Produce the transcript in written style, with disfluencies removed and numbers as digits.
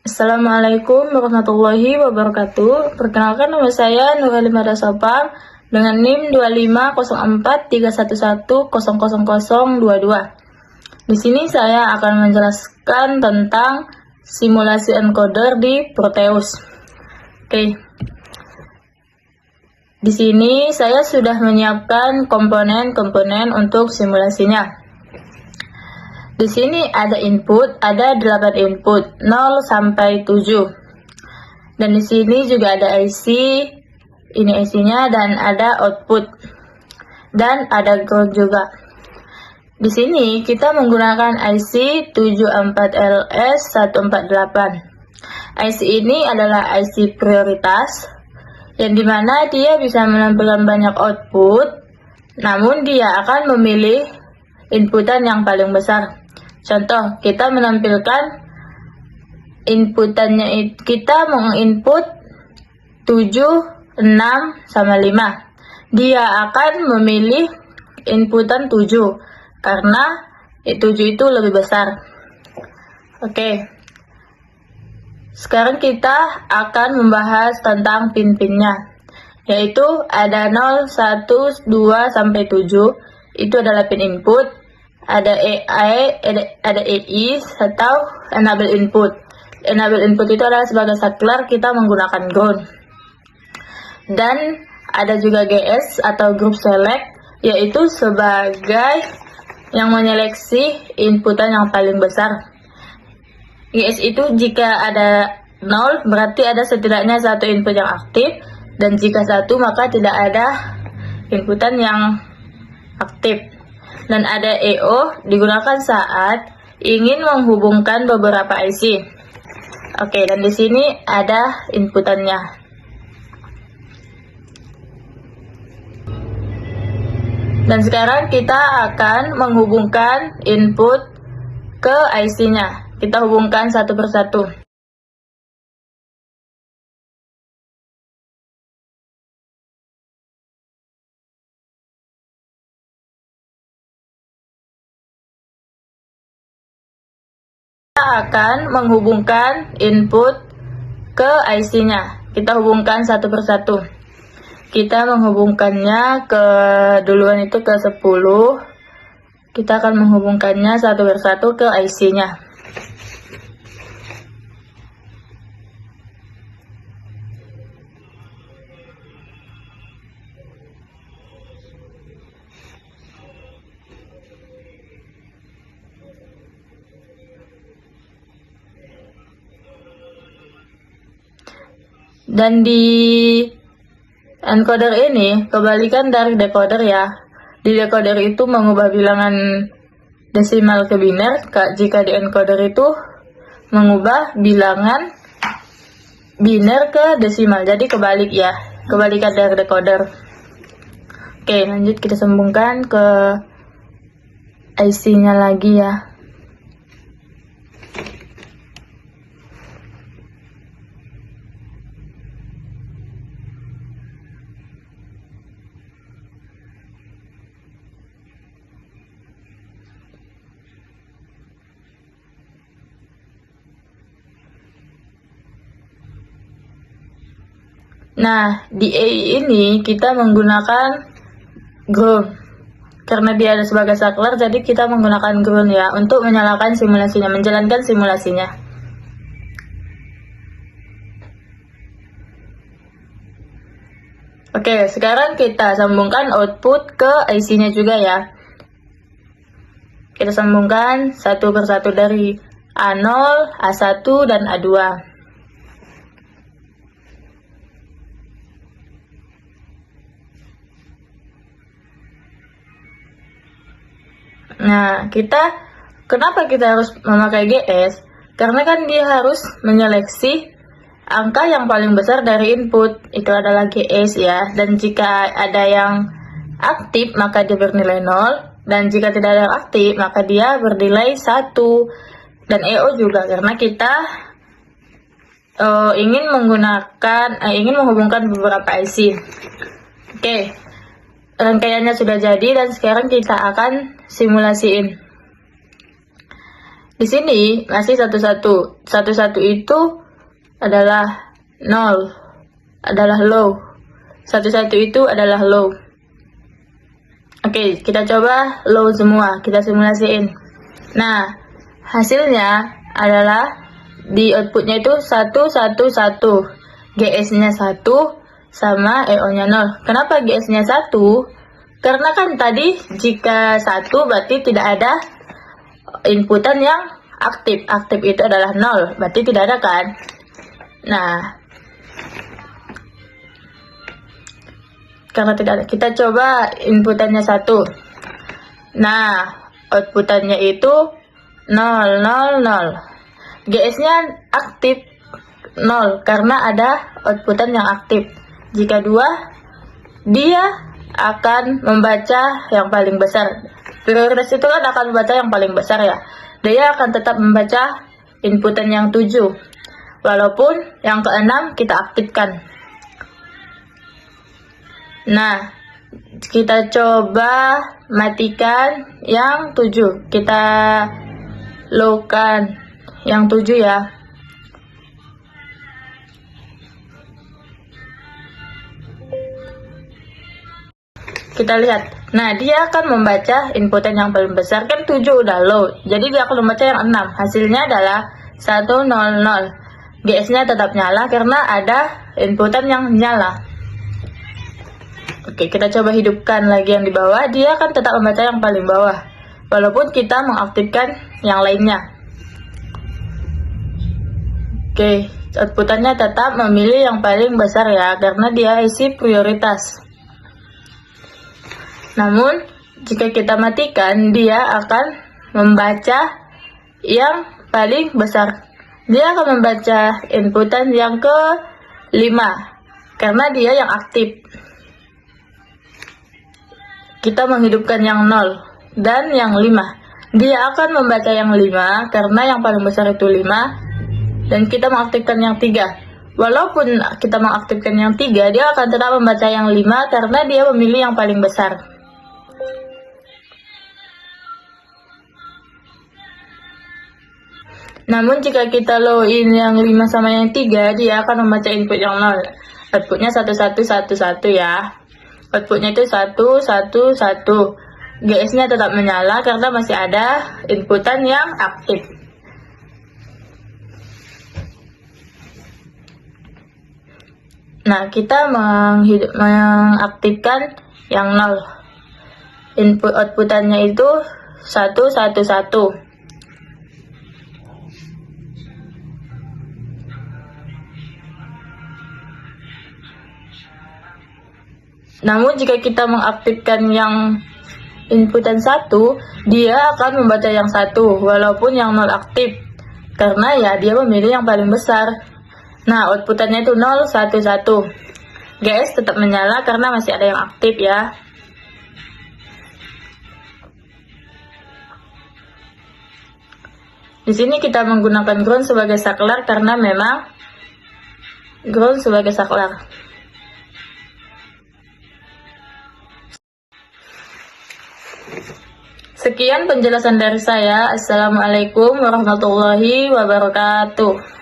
Assalamualaikum warahmatullahi wabarakatuh. Perkenalkan, nama saya Nurhalim Adasopang dengan NIM 250431100022. Di sini saya akan menjelaskan tentang simulasi encoder di Proteus. Oke. Di sini saya sudah menyiapkan komponen-komponen untuk simulasinya. Di sini ada input, ada 8 input, 0 sampai 7. Dan di sini juga ada IC, ini IC-nya, dan ada output. Dan ada ground juga. Di sini kita menggunakan IC 74LS148. IC ini adalah IC prioritas, yang dimana dia bisa menampilkan banyak output, namun dia akan memilih inputan yang paling besar. Contoh, kita menampilkan inputannya, kita menginput 7, 6, sama 5. Dia akan memilih inputan 7 karena 7 itu lebih besar. Oke. Sekarang kita akan membahas tentang pin-pinnya, yaitu ada 0, 1, 2, sampai 7. Itu adalah pin input. Ada ada EI atau enable input. Enable input itu adalah sebagai saklar kita menggunakan ground. Dan ada juga GS atau group select, yaitu sebagai yang menyeleksi inputan yang paling besar. GS itu jika ada 0 berarti ada setidaknya satu input yang aktif, dan jika 1 maka tidak ada inputan yang aktif. Dan ada EO digunakan saat ingin menghubungkan beberapa IC. Oke, dan di sini ada inputannya. Dan sekarang kita akan menghubungkan input ke IC-nya. Kita hubungkan satu persatu. Akan menghubungkan input ke IC-nya. Kita hubungkan satu persatu. Kita menghubungkannya duluan itu ke 10. Kita akan menghubungkannya satu persatu ke IC-nya. Dan di encoder ini kebalikan dari decoder ya. Di decoder itu mengubah bilangan desimal ke biner, jika di encoder itu mengubah bilangan biner ke desimal. Jadi kebalik ya, kebalikan dari decoder. Oke, lanjut kita sambungkan ke IC-nya lagi ya. Nah, di EI ini kita menggunakan ground. Karena dia ada sebagai saklar, jadi kita menggunakan ground ya untuk menyalakan simulasinya, menjalankan simulasinya. Oke, sekarang kita sambungkan output ke IC-nya juga ya. Kita sambungkan satu persatu dari A0, A1, dan A2. Nah, kenapa kita harus memakai GS? Karena kan dia harus menyeleksi angka yang paling besar dari input, itu adalah GS ya. Dan jika ada yang aktif, maka dia bernilai 0. Dan jika tidak ada yang aktif, maka dia bernilai 1. Dan EO juga, karena kita ingin menghubungkan beberapa IC. Oke. Rangkaiannya sudah jadi dan sekarang kita akan simulasiin. Di sini masih satu-satu. Satu-satu itu adalah 0, adalah low. 11 itu adalah low. Oke, kita coba low semua, kita simulasiin. Nah, hasilnya adalah di outputnya itu 111. GS-nya 1 sama EO-nya 0. Kenapa GS-nya 1? Karena kan tadi jika 1 berarti tidak ada inputan yang aktif. Aktif itu adalah 0, berarti tidak ada kan? Nah, karena tidak ada, kita coba inputannya 1. Nah, outputannya itu 0, 0, 0. GS-nya aktif 0 karena ada outputan yang aktif. Jika 2, dia akan membaca yang paling besar. Prioritas itu kan akan membaca yang paling besar ya. Dia akan tetap membaca inputan yang 7. Walaupun yang ke-6 kita aktifkan. Nah, kita coba matikan yang 7. Kita low-kan yang 7 ya. Kita lihat. Nah, dia akan membaca inputan yang paling besar. Kan 7 udah low. Jadi dia akan membaca yang 6. Hasilnya adalah 100. GS-nya tetap nyala karena ada inputan yang nyala. Oke, kita coba hidupkan lagi yang di bawah. Dia akan tetap membaca yang paling bawah. Walaupun kita mengaktifkan yang lainnya. Oke, outputannya tetap memilih yang paling besar ya. Karena dia isi prioritas. Namun, jika kita matikan, dia akan membaca yang paling besar. Dia akan membaca inputan yang ke-5, karena dia yang aktif. Kita menghidupkan yang 0 dan yang 5. Dia akan membaca yang 5, karena yang paling besar itu 5, dan kita mengaktifkan yang 3. Walaupun kita mengaktifkan yang 3, dia akan tetap membaca yang 5, karena dia memilih yang paling besar. Namun jika kita low-in yang 5 sama yang 3, dia akan membaca input yang 0. Outputnya 1111 ya. Outputnya itu 111. GS-nya tetap menyala karena masih ada inputan yang aktif. Nah, kita mengaktifkan yang 0. Input outputannya itu 111. Namun jika kita mengaktifkan yang inputan 1, dia akan membaca yang 1 walaupun yang 0 aktif. Karena ya dia memilih yang paling besar. Nah, outputannya itu 011. GS tetap menyala karena masih ada yang aktif ya. Di sini kita menggunakan ground sebagai saklar karena memang ground sebagai saklar. Sekian penjelasan dari saya. Assalamualaikum warahmatullahi wabarakatuh.